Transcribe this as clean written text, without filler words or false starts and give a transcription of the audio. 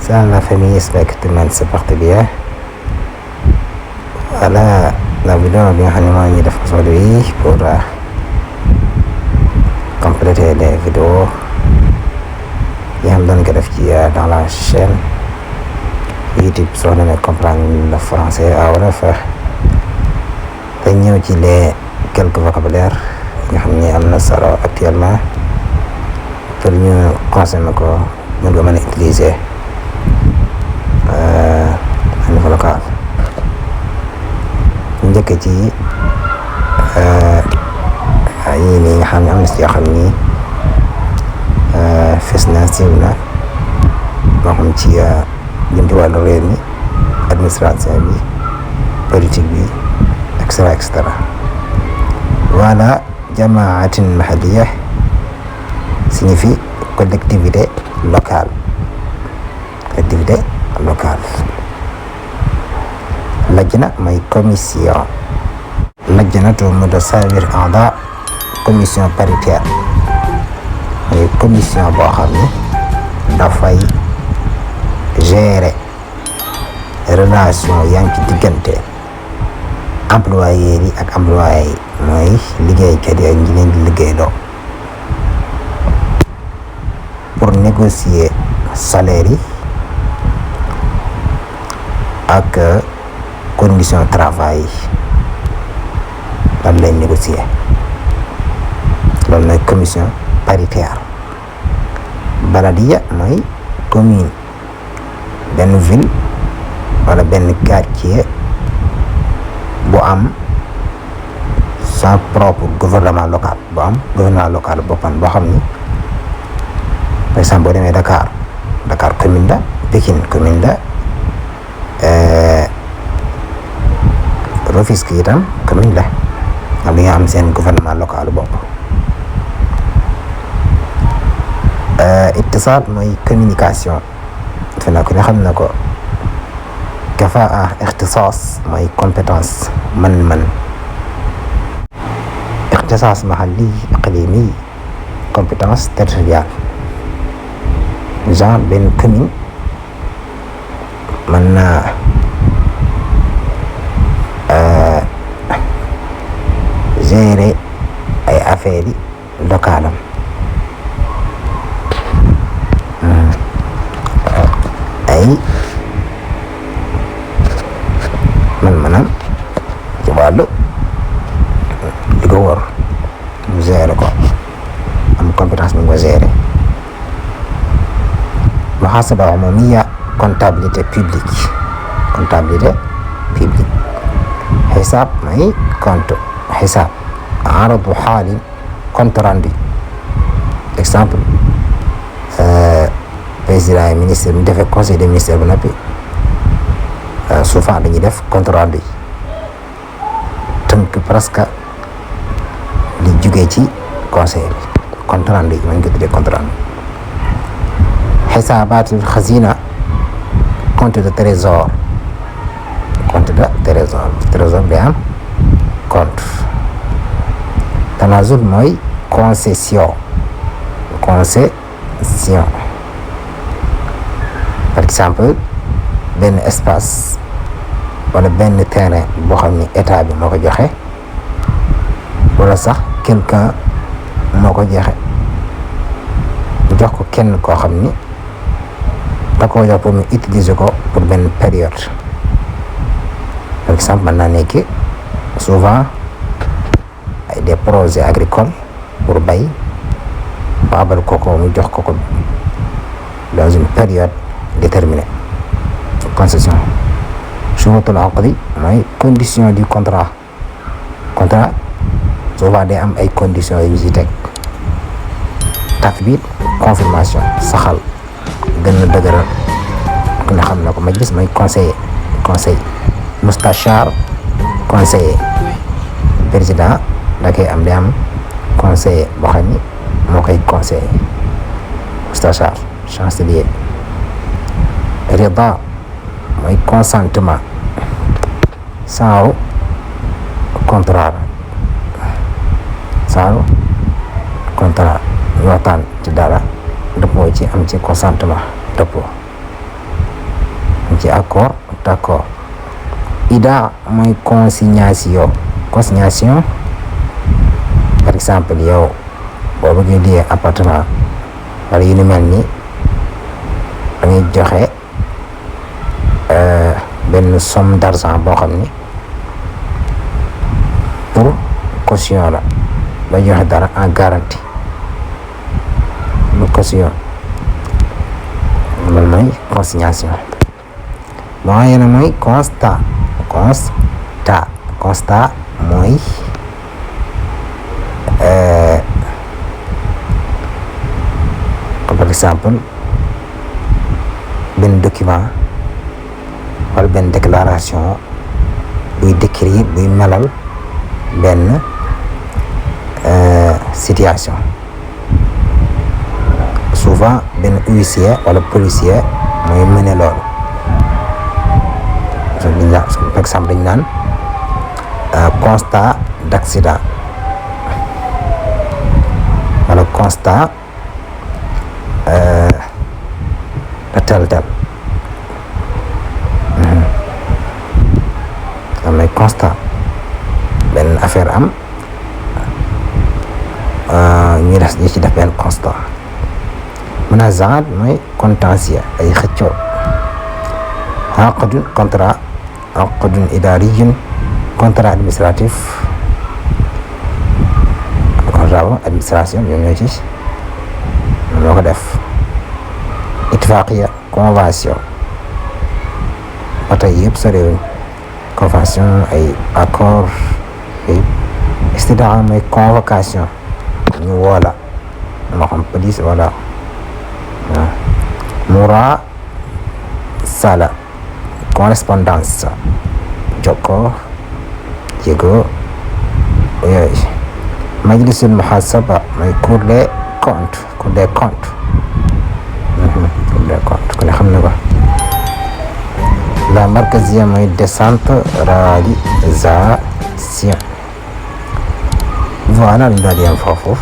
Ça, la famille, j'espère que tout le monde se porte bien. Voilà la vidéo bien animée de aujourd'hui pour compléter les vidéos qui ont donné dans la chaîne YouTube sur le comprendre le français à wolof te ñëw ci les quelques vocabulaires nga xam ne am na solo actuellement pour ñu consommer ko mën nga mën a utiliser à niveau local. Njëkk ci yii nii nga xam ne am na si yoo xam ni fes na siiw na moo xam ci jëm ci wàllu réew mi administration bi politique bi et cetera. Voilà, jamaatin mahaliya signifie collectivité locale. Collectivité locale. Lajna mooy commission. Lajnatu mutasawir a'da commission paritaire mooy commission boo xam ne dafay gérer relation yaa ngi ci diggante employeurs yi ak employés yi mooy liggéeykat yi ak ñi leen di liggéeyloo pour négocier salaire yi ak condition travail yi lan lay négocier loolu mooy commission paritaire. Baladiya mooy commune benn ville wala benn quartier bu am sa propre gouvernement local bu am gouvernement local boppam boo xam ni par exemple boo demee Dakar commune la, Pikine commune la, Rufisque itam commune la am li nga am seen gouvernement local bopp. Ittisaal mooy communication defe naa ko ne xam na ko. Kafaa ixtisaas mooy compétence man ixtisaas mahalli iqlimi compétence territoriale genre benn commune mën na gérer ay affaires yi localam ay maanaam ci wàllu li ko wër mu gérer ko am compétence bi nga ko gérer. Muhasaba umumiya comptabilité publique xisaab mooy compte xisaab aradu xaali compte rendu exemple président yi ministre mi defee conseil des ministères bu noppi souvent dañuy def compte rendu tënk presque li jugee ci conseil bi compte rendu yi mën nga tuddee compte rendu. Xisaabatul xazina compte de trésor trésor day am compte. Tanazul mooy concession par exemple benn espace wala benn terrain boo xam ni état bi moo ko joxe wala sax quelqu'un moo ko joxe jox ko kenn koo xam ni da koo jox pour mu utiliser ko pour benn période. Par exemple mën naa nekk souvent ay des projets agricoles pour bay baabal ko mu jox ko dans une période déterminée. Concession. Shurutul aqdi mooy condition du contrat souvent day am ay conditions yu ñu ci teg. Tathbit confirmation saxal gën a dëgëral ku ne xam na ko. Majlis mooy conseil mustachar conseiller président da koy am day am conseiller boo xam ni moo koy conseiller mustachar chancelier. Rida mooy consentement sans contrat ñu waxtaan ci dara dëppoo ci am ci consentement dëppoo. ci accord d'accord. IDA mooy consignation par exemple yow boo bëggee luyee appartement wala yu ni mel ni da ngay joxe benn somme d'argent boo xam ni pour caution la ba joxe dara en garantie lu caution loolu mooy consignation. bon yéen mooy constat mooy par exemple benn document wala benn déclaration buy décrire buy melal benn situation. souvent benn huissier wala policier mooy mëne loolu. par exemple dañu naan constat d'accident wala constat de tel am nay constat benn affaire am ñu ci def benn constat. munazaat mooy contentieux ay xëccoo. aqdun contrat aqdun idaariyun contrat administratif contrat administration ñoom ñoo ci moo ko def. itfaqiya convention ba tey yëpp sa réew convention ay accord ay istidaa mooy convocation ñu woola moo xam police wala mura sala correspondance jokkoo yëgoo yooyu. majlisul muhasaba mooy cour des comptes ku ne xam na ko. la markazia mooy décentralisation. voilà ñu daal di yem foofu.